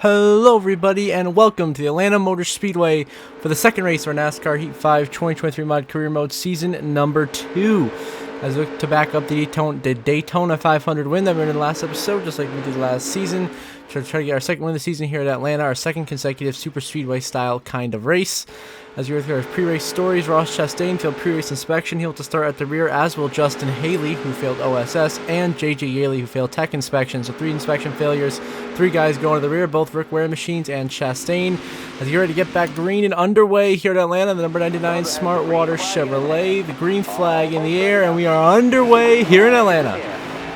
Hello everybody and welcome to the Atlanta Motor Speedway for the second race of our NASCAR Heat 5 2023 Mod Career Mode Season number 2. As we look to back up the Daytona 500 win that we were in the last episode, just like we did last season. Try to get our second win of the season here at Atlanta, our second consecutive Super Speedway style kind of race. As you go through our pre-race stories, Ross Chastain failed pre-race inspection. He'll have to start at the rear, as will Justin Haley, who failed OSS, and JJ Yaley, who failed tech inspection. So 3 inspection failures, 3 guys going to the rear, both Rick Ware machines and Chastain. As you're ready to get back green and underway here at Atlanta, the number 99 Smart Water Chevrolet, the green flag in the air, and we are underway here in Atlanta.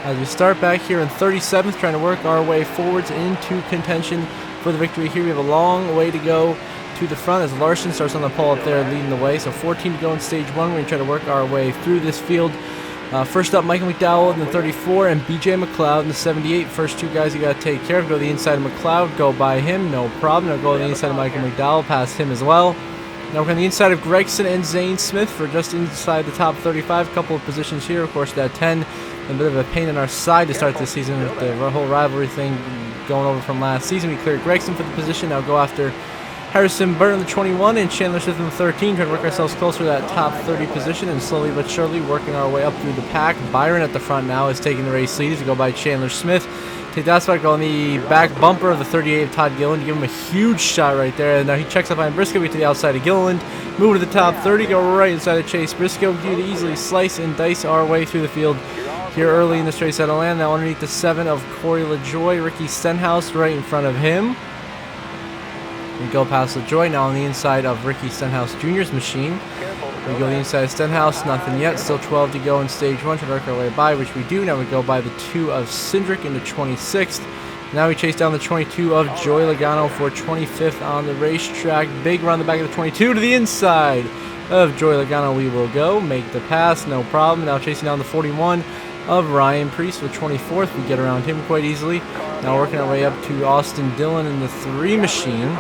As we start back here in 37th, trying to work our way forwards into contention for the victory here. We have a long way to go to the front as Larson starts on the pole up there leading the way. So 14 to go in stage 1. We're going to try to work our way through this field. First up, Michael McDowell in the 34 and BJ McLeod in the 78. First 2 guys you got to take care of. Go to the inside of McLeod, go by him, no problem. Now go to the inside of Michael McDowell, past him as well. Now we're on the inside of Gregson and Zane Smith for just inside the top 35. A couple of positions here. Of course, that 10, a bit of a pain in our side to start this season with the whole rivalry thing going over from last season. We cleared Gregson for the position. Now go after Harrison Burton in the 21 and Chandler Smith in the 13. Trying to work ourselves closer to that top 30 position and slowly but surely working our way up through the pack. Byron at the front now is taking the race lead to go by Chandler Smith. Take that spot, go on the back bumper of the 38 of Todd Gilliland, give him a huge shot right there. And now he checks up behind Briscoe, we get to the outside of Gilliland, move to the top 30, go right inside of Chase Briscoe, continue to easily slice and dice our way through the field here early in this race at Atlanta. Now underneath the 7 of Corey LaJoy, Ricky Stenhouse right in front of him. We go past LaJoy, now on the inside of Ricky Stenhouse Jr.'s machine. We go the inside of Stenhouse, nothing yet, still 12 to go in stage 1 to work our way by, which we do. Now we go by the 2 of Cindric into 26th. Now we chase down the 22 of Joey Logano for 25th on the racetrack. Big run the back of the 22 to the inside of Joey Logano. We will go, make the pass, no problem. Now chasing down the 41 of Ryan Preece for 24th. We get around him quite easily. Now working our way up to Austin Dillon in the 3 machine.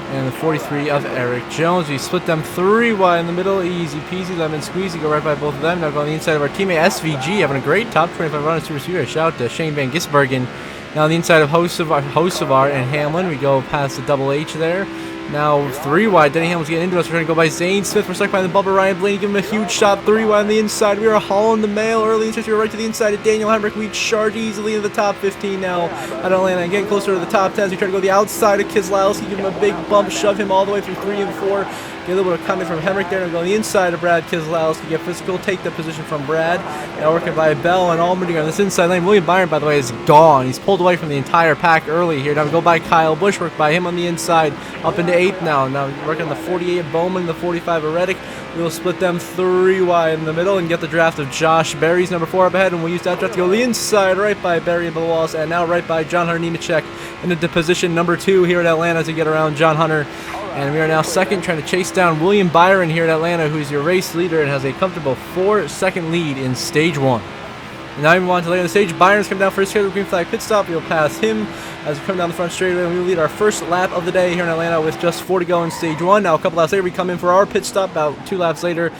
And the 43 of Eric Jones. We split them 3 wide in the middle. Easy peasy, lemon squeezy. Go right by both of them. Now go on the inside of our teammate SVG, having a great top 25 run at Super Speedway. Shout out to Shane Van Gisbergen. Now on the inside of Hocevar and Hamlin. We go past the double H there. Now 3 wide. Denny Hamlin's getting into us. We're trying to go by Zane Smith. We're stuck behind the Bubba Ryan Blaney. Give him a huge shot. 3 wide on the inside. We are hauling the mail early. We are right to the inside of Daniel Hemrick. We charge easily into the top 15 now at Atlanta. And getting closer to the top 10s. We try to go the outside of Keselowski. Give him a big bump. Shove him all the way through 3 and 4. Get a little bit of coming from Hemrick there. And go on the inside of Brad Keselowski. Get physical. Take the position from Brad. Now working by Bell and Allmendinger on this inside lane. William Byron, by the way, is gone. He's pulled away from the entire pack early here. Now we go by Kyle Busch. Work by him on the inside. Up into 8th now. Now working on the 48 of Bowman, the 45 of Reddick. We'll split them 3 wide in the middle and get the draft of Josh Berry's number 4 up ahead. And we'll use that draft to go the inside right by Berry and Wallace. And now right by John Hunter Nemechek into position number 2 here at Atlanta to get around John Hunter. And we are now second, trying to chase down William Byron here at Atlanta, who is your race leader and has a comfortable 4-second lead in stage 1. And now we move on to later in the stage. Byron's coming down for his here, the green flag pit stop. We'll pass him as we come down the front straightaway. And we will lead our first lap of the day here in Atlanta with just 4 to go in stage 1. Now a couple laps later, we come in for our pit stop. About 2 laps later,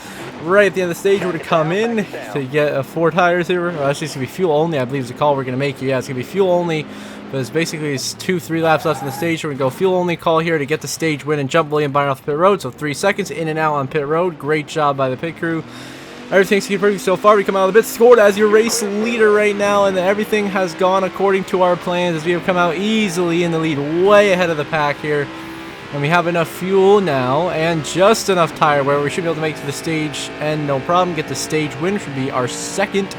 right at the end of the stage, we're going to come in to get 4 tires here. Actually, it's going to be fuel only, I believe is the call we're going to make here. Yeah, it's going to be fuel only. But it's basically 2-3 laps left in the stage. So we're going to go fuel only call here to get the stage win and jump William Byron off the pit road. So 3 seconds in and out on pit road. Great job by the pit crew. Everything's perfect so far. We come out of the pit, scored as your race leader right now, and everything has gone according to our plans as we have come out easily in the lead, way ahead of the pack here. And we have enough fuel now and just enough tire wear. We should be able to make it to the stage and no problem get the stage win, which would be our second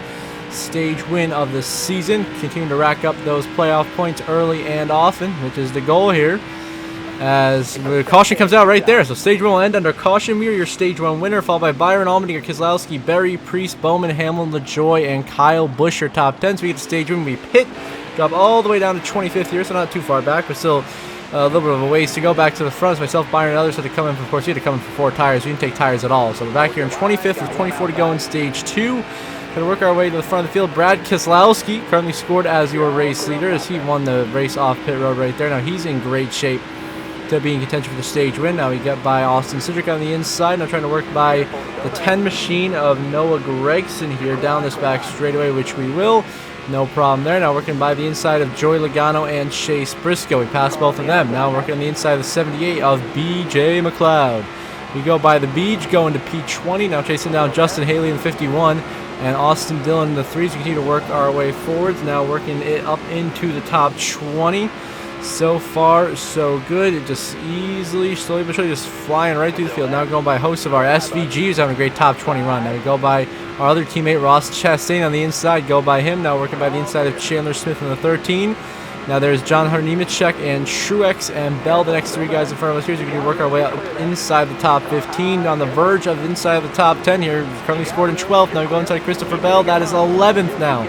stage win of the season. Continue to rack up those playoff points early and often, which is the goal here. As the caution comes out right there. So stage 1 will end under caution. We are your stage 1 winner, followed by Byron, Allmendinger, Keselowski, Berry, Preece, Bowman, Hamlin, LaJoy, and Kyle Busch, your top 10. So we get to stage 1. We pit, drop all the way down to 25th here, so not too far back, but still a little bit of a ways to go back to the front. So myself, Byron, and others had to come in. Of course, we had to come in for 4 tires. We didn't take tires at all. So we're back here in 25th with 24 to go in stage 2. Going to work our way to the front of the field. Brad Keselowski currently scored as your race leader as he won the race off pit road right there. Now he's in great shape to be in contention for the stage win. Now we get by Austin Cindric on the inside. Now trying to work by the 10 machine of Noah Gregson here down this back straightaway, which we will. No problem there. Now working by the inside of Joey Logano and Chase Briscoe. We pass both of them. Now working on the inside of the 78 of BJ McLeod. We go by the Beach, going to P20. Now chasing down Justin Haley in the 51 and Austin Dillon in the 3s. We continue to work our way forwards. Now working it up into the top 20. So far, so good. It just easily, slowly but surely, just flying right through the field. Now going by host of our SVG, who's having a great top 20 run. Now we go by our other teammate, Ross Chastain, on the inside. Go by him. Now working by the inside of Chandler Smith in the 13. Now there's John Harnemechek and Truex and Bell, the next 3 guys in front of us here. So we can work our way up inside the top 15. On the verge of inside the top 10 here. Currently scored in 12th. Now we go inside Christopher Bell. That is 11th now.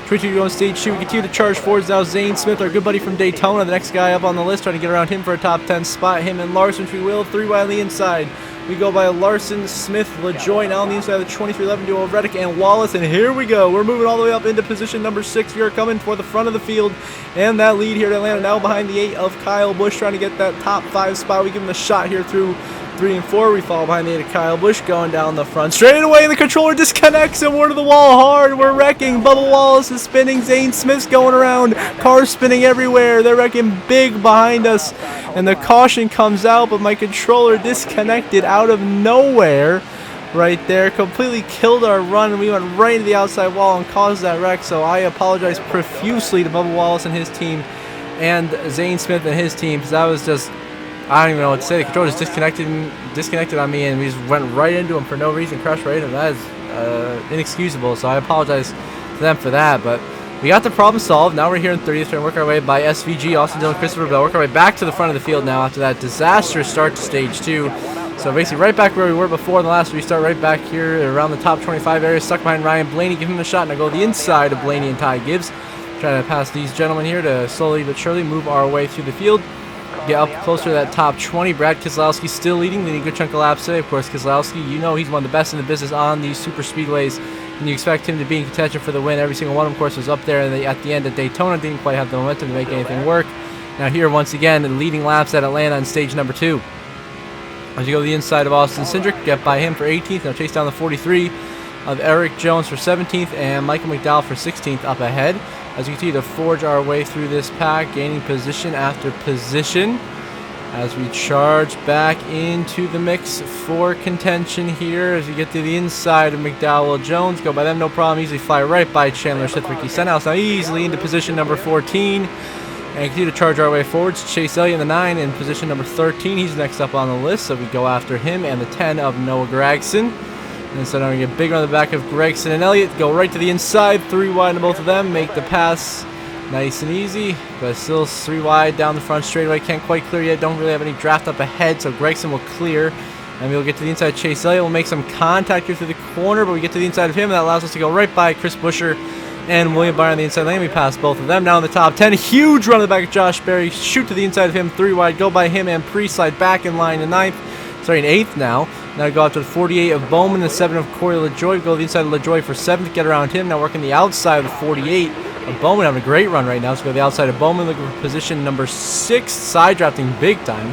22 on stage 2. We continue to charge forwards now. Zane Smith, our good buddy from Daytona, the next guy up on the list, trying to get around him for a top 10 spot. Him and Larson, if we will. 3 wide on the inside. We go by Larson, Smith, LaJoy, now on the inside of the 23-11 duo of Reddick and Wallace. And here we go. We're moving all the way up into position number 6. We are coming for the front of the field. And that lead here at Atlanta now behind the 8 of Kyle Busch, trying to get that top 5 spot. We give him a shot here through 3 and 4. We fall behind the 8 of Kyle Busch, going down the front straight away. The controller disconnects and we're to the wall hard. We're wrecking. Bubba Wallace is spinning. Zane Smith's going around. Cars spinning everywhere. They're wrecking big behind us. And the caution comes out, but my controller disconnected out of nowhere right there. Completely killed our run, and we went right into the outside wall and caused that wreck. So I apologize profusely to Bubba Wallace and his team and Zane Smith and his team, because that was just, I don't even know what to say. The controller just disconnected on me, and we just went right into him for no reason, crashed right into him. That is inexcusable, so I apologize to them for that. But we got the problem solved. Now we're here in 30th, trying to work our way by SVG, Austin Dillon, Christopher Bell. Work our way back to the front of the field now after that disastrous start to stage 2. So basically right back where we were before in the last restart, right back here around the top 25 area, stuck behind Ryan Blaney. Give him a shot, and I go the inside of Blaney and Ty Gibbs. Trying to pass these gentlemen here to slowly but surely move our way through the field. Get up closer to that top 20. Brad Keselowski still leading a good chunk of laps today. Of course, Keselowski, you know he's one of the best in the business on these super speedways, and you expect him to be in contention for the win. Every single one, of course, was up there, and at the end at Daytona didn't quite have the momentum to make anything work. Now here, once again, leading laps at Atlanta on stage number 2. As you go to the inside of Austin Cindric, get by him for 18th. Now chase down the 43 of Eric Jones for 17th, and Michael McDowell for 16th up ahead. As we continue to forge our way through this pack, gaining position after position, as we charge back into the mix for contention here. As we get to the inside of McDowell Jones, go by them, no problem. Easily fly right by Chandler Smith, Ricky Stenhouse. Now easily into position number 14. And continue to charge our way forwards. Chase Elliott in the 9 in position number 13. He's next up on the list, so we go after him. And the 10 of Noah Gragson. And so now we get bigger on the back of Gregson and Elliott. Go right to the inside, 3 wide to both of them. Make the pass nice and easy, but still 3 wide down the front straightaway. Can't quite clear yet. Don't really have any draft up ahead, so Gregson will clear. And we'll get to the inside. Chase Elliott will make some contact here through the corner, but we get to the inside of him, and that allows us to go right by Chris Buescher and William Byron on the inside lane. We pass both of them. Now in the top 10. Huge run to the back of Josh Berry. Shoot to the inside of him, 3 wide. Go by him and pre-slide back in line in 9th. Sorry, in 8th now. Now go out to the 48 of Bowman, the 7 of Corey LaJoy. Go to the inside of LaJoy for 7th. Get around him. Now working the outside of the 48 of Bowman. Having a great run right now. So go to the outside of Bowman, looking for position number 6. Side drafting big time.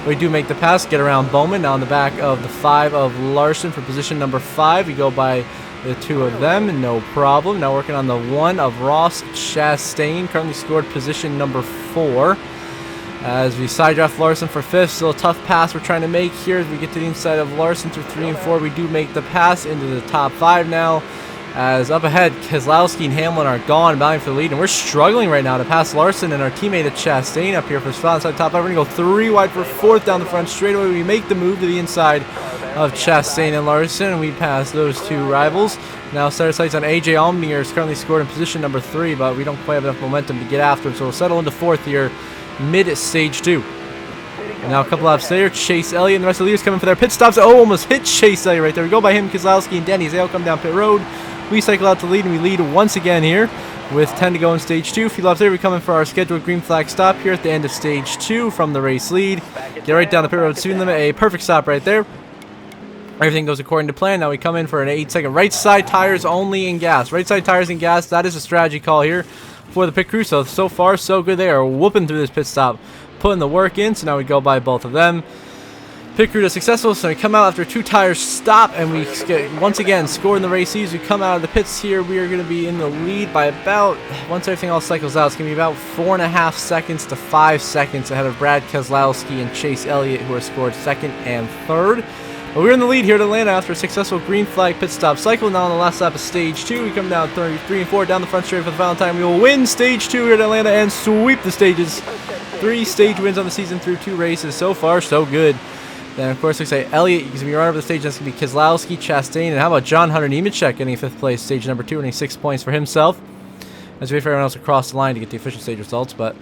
We do make the pass. Get around Bowman. Now on the back of the 5 of Larson for position number 5. We go by the 2 of them, no problem. Now working on the 1 of Ross Chastain. Currently scored position number 4. As we side draft Larson for 5th. Still a tough pass we're trying to make here. As we get to the inside of Larson through 3 and 4, we do make the pass into the top 5 now. As up ahead, Keselowski and Hamlin are gone, battling for the lead. And we're struggling right now to pass Larson and our teammate at Chastain up here for the spot inside top 5. We're going to go 3 wide for 4th down the front straightaway. We make the move to the inside of Chastain and Larson, and we pass those 2 rivals. Now set our sights on AJ Allmendinger, is currently scored in position number 3, but we don't quite have enough momentum to get after him, so we'll settle into 4th here, mid-stage 2. And now a couple laps later, Chase Elliott and the rest of the leaders coming for their pit stops. Oh, almost hit Chase Elliott right there. We go by him, Keselowski and Denny as they all come down pit road. We cycle out to lead, and we lead once again here with 10 to go in stage 2. A few laps later, we come in for our scheduled green flag stop here at the end of stage 2 from the race lead. Get right down the pit road speed limit, a perfect stop right there. Everything goes according to plan. Now we come in for an 8-second right side tires only and gas. Right side tires and gas, that is a strategy call here for the pit crew. So far, so good. They are whooping through this pit stop, putting the work in. So now we go by both of them. Pit crew is successful, so we come out after a 2-tire stop, and we once again score in the race. As we come out of the pits here, we are going to be in the lead by about, once everything all cycles out, it's going to be about 4.5 seconds to 5 seconds ahead of Brad Keselowski and Chase Elliott, who are scored 2nd and 3rd. But we're in the lead here at Atlanta after a successful green flag pit stop cycle. Now on the last lap of stage 2, we come down 3 and 4 down the front straight for the final time. We will win stage 2 here at Atlanta and sweep the stages. 3 stage wins on the season through 2 races. So far, so good. Then, of course, looks like Elliott is going to be running over the stage. That's going to be Keselowski, Chastain, and how about John Hunter Nemechek getting 5th place, stage number 2, earning 6 points for himself. As we wait for everyone else across the line to get the official stage results. But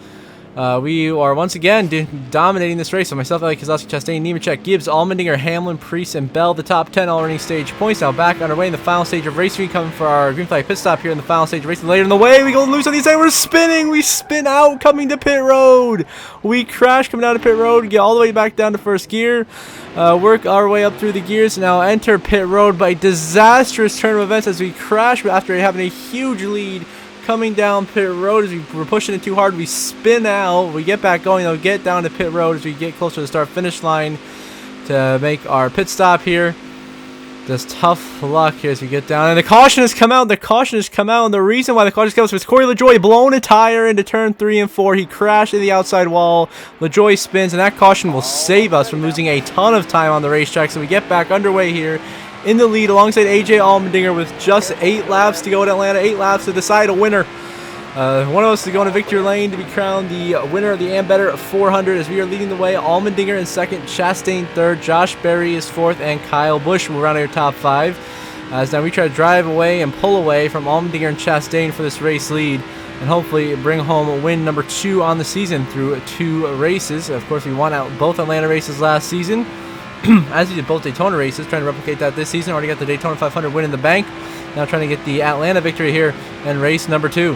we are once again dominating this race. So myself, Elliott, Keselowski, Chastain, Nemechek, Gibbs, Allmendinger, Hamlin, Priest, and Bell, the top 10, all earning stage points. Now back underway in the final stage of racing. Coming for our green flag pit stop here in the final stage of racing. Later in the way, we go loose on the inside. We're spinning. We spin out coming to pit road. We crash coming down to pit road. Get all the way back down to first gear. Work our way up through the gears. Now enter pit road by disastrous turn of events as we crash after having a huge lead. Coming down pit road as we're pushing it too hard, we spin out. We get back going, though, get down to pit road as we get closer to the start-finish line to make our pit stop here. Just tough luck here as we get down. And the caution has come out. The caution has come out. And the reason why the caution has come out is Corey LaJoie blown a tire into turn 3 and 4. He crashed into the outside wall. LaJoie spins, and that caution will save us from losing a ton of time on the racetrack. So we get back underway here in the lead alongside AJ Allmendinger with just 8 laps to go at Atlanta. 8 laps to decide a winner. One of us is going to victory lane to be crowned the winner of the Ambetter 400 as we are leading the way. Allmendinger in 2nd, Chastain 3rd, Josh Berry is 4th, and Kyle Busch will round out your top 5. As now we try to drive away and pull away from Allmendinger and Chastain for this race lead and hopefully bring home a win number 2 on the season through 2 races. Of course, we won out both Atlanta races last season. As we did both Daytona races, trying to replicate that this season. Already got the Daytona 500 win in the bank. Now trying to get the Atlanta victory here in race number 2.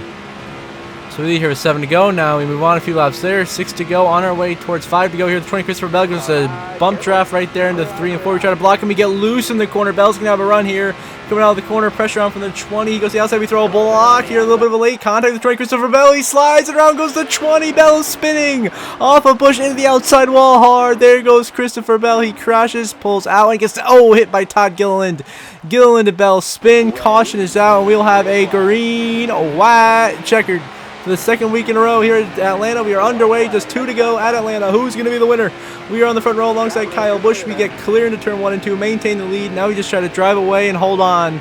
So we lead here with 7 to go. Now we move on a few laps there. 6 to go. On our way towards 5 to go here. The 20 Christopher Bell goes a bump draft right there into 3 and 4. We try to block him. We get loose in the corner. Bell's going to have a run here. Coming out of the corner. Pressure on from the 20. He goes to the outside. We throw a block here. A little bit of a late contact with the 20 Christopher Bell. He slides it around. Goes the 20. Bell spinning off a Busch into the outside wall hard. There goes Christopher Bell. He crashes. Pulls out and gets hit by Todd Gilliland. Gilliland to Bell. Spin. Caution is out. And we'll have a green, white, checkered. For the 2nd week in a row here at Atlanta. We are underway, just 2 to go at Atlanta. Who's going to be the winner? We are on the front row alongside Kyle Busch. We get clear into turn 1 and 2, maintain the lead. Now we just try to drive away and hold on.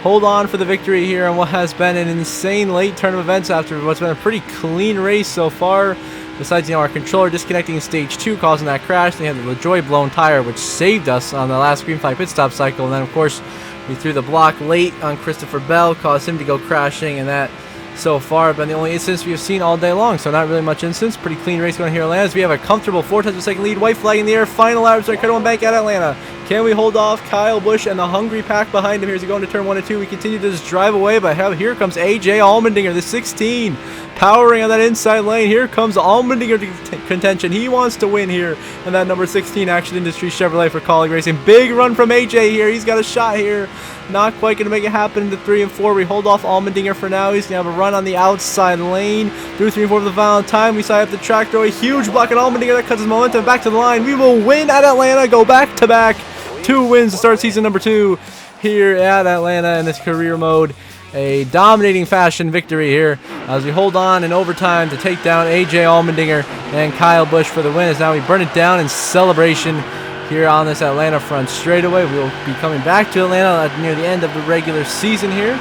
Hold on for the victory here on what has been an insane late turn of events after what's been a pretty clean race so far. Besides, our controller disconnecting in stage 2, causing that crash. They had the LaJoie blown tire, which saved us on the last green flag pit stop cycle. And then, of course, we threw the block late on Christopher Bell, caused him to go crashing, and that so far been the only instance we have seen all day long. So not really much instance. Pretty clean race going here at Atlanta as we have a comfortable 4 times a second lead. White flag in the air. Final laps are Cardone Bank at Atlanta. Can we hold off Kyle Busch and the hungry pack behind him here as we go into turn 1 and 2? We continue to just drive away, but here comes AJ Allmendinger, the 16, powering on that inside lane. Here comes Allmendinger to contention. He wants to win here in that number 16 Action Industries Chevrolet for Colleague Racing. Big run from AJ here. He's got a shot here. Not quite going to make it happen into 3 and 4. We hold off Allmendinger for now. He's going to have a run on the outside lane through 3 and 4 for the final time. We saw up the track, throw a huge block at Allmendinger that cuts his momentum back to the line. We will win at Atlanta, go back to back. 2 wins to start season number 2 here at Atlanta in this career mode. A dominating fashion victory here as we hold on in overtime to take down AJ Allmendinger and Kyle Busch for the win. As now we burn it down in celebration here on this Atlanta front straightaway. We'll be coming back to Atlanta near the end of the regular season here.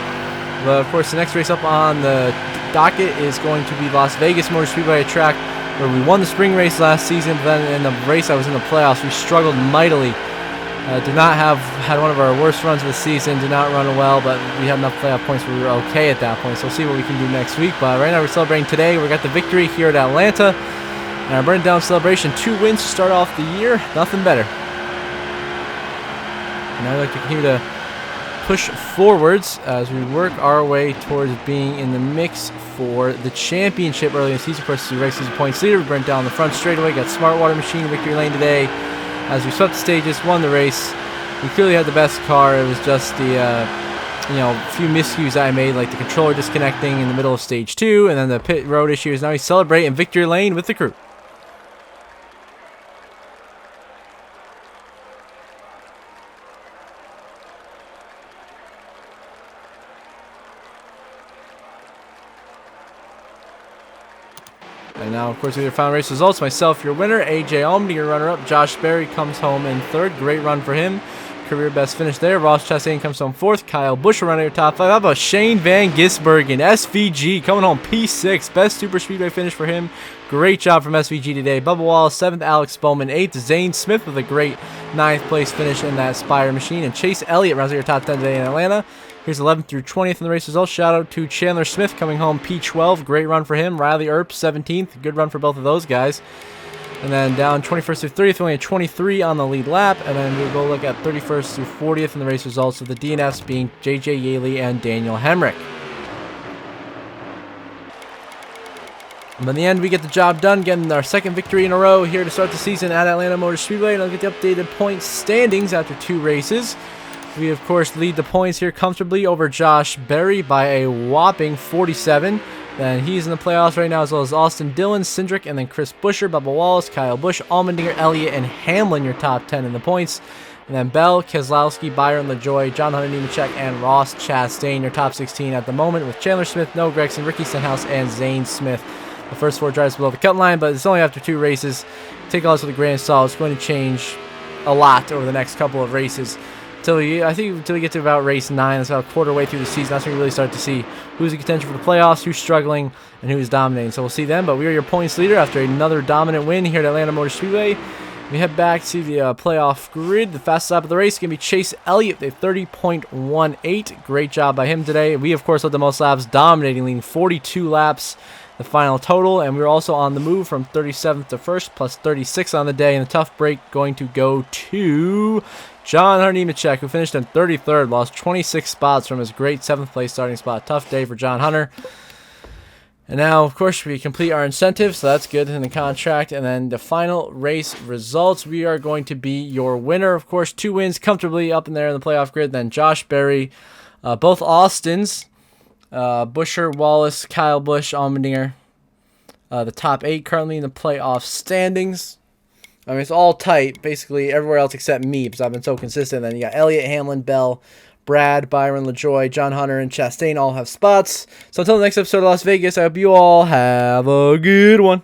But of course, the next race up on the docket is going to be Las Vegas Motor Speedway, a track where we won the spring race last season, but then in the race that was in the playoffs, we struggled mightily. Did not had one of our worst runs of the season, did not run well, but we had enough playoff points where we were okay at that point. So we'll see what we can do next week. But right now we're celebrating today. We got the victory here at Atlanta. And our burn down celebration, 2 wins to start off the year. Nothing better. And I'd like to continue to push forwards as we work our way towards being in the mix for the championship early in the season. Of course, the regular season points leader. We burnt down the front straightaway. Got Smart Water Machine victory lane today. As we swept the stages, won the race. We clearly had the best car. It was just the few miscues I made, like the controller disconnecting in the middle of stage 2, and then the pit road issues. Now we celebrate in victory lane with the crew. And now, of course, with your final race results, myself, your winner, AJ Allmendinger, your runner-up. Josh Berry comes home in third. Great run for him. Career best finish there. Ross Chastain comes home fourth. Kyle Busch will run out your top 5. How about Shane Van Gisbergen, SVG, coming home P6. Best super speedway finish for him. Great job from SVG today. Bubba Wallace 7th. Alex Bowman 8th. Zane Smith with a great 9th place finish in that Spire machine. And Chase Elliott rounds out your top 10 today in Atlanta. Here's 11th through 20th in the race results. Shout out to Chandler Smith coming home P12. Great run for him. Riley Earp 17th. Good run for both of those guys. And then down 21st through 30th, only a 23 on the lead lap. And then we'll go look at 31st through 40th in the race results, with the DNFs being JJ Yaley and Daniel Hemrick. And in the end, we get the job done, getting our second victory in a row here to start the season at Atlanta Motor Speedway. And I'll get the updated points standings after 2 races. We, of course, lead the points here comfortably over Josh Berry by a whopping 47. Then he's in the playoffs right now, as well as Austin Dillon, Cindric, and then Chris Buescher, Bubba Wallace, Kyle Busch, Allmendinger, Elliott, and Hamlin, your top 10 in the points. And then Bell, Keselowski, Byron LaJoy, John Hunter Nemechek, and Ross Chastain, your top 16 at the moment, with Chandler Smith, Noah Gragson, Ricky Stenhouse, and Zane Smith. The first 4 drivers below the cut line, but it's only after 2 races. Take all this with a grain of salt. It's going to change a lot over the next couple of races. Until we get to about race 9, that's about a quarter way through the season. That's when we really start to see who's in contention for the playoffs, who's struggling, and who's dominating. So we'll see then. But we are your points leader after another dominant win here at Atlanta Motor Speedway. We head back to the playoff grid. The fastest lap of the race is going to be Chase Elliott with a 30.18. Great job by him today. We, of course, led the most laps, dominating, leading 42 laps. The final total, and we were also on the move from 37th to 1st, plus 36 on the day, and the tough break going to go to John Hunter Nemechek, who finished in 33rd, lost 26 spots from his great 7th place starting spot. Tough day for John Hunter. And now, of course, we complete our incentive, so that's good in the contract. And then the final race results, we are going to be your winner. Of course, 2 wins comfortably up in there in the playoff grid. Then Josh Berry, both Austins, Buescher, Wallace, Kyle Busch, Allmendinger. The top 8 currently in the playoff standings. I mean, it's all tight, basically everywhere else except me, because I've been so consistent. Then you got Elliott, Hamlin, Bell, Brad, Byron, LaJoy, John Hunter, and Chastain all have spots. So until the next episode of Las Vegas, I hope you all have a good one.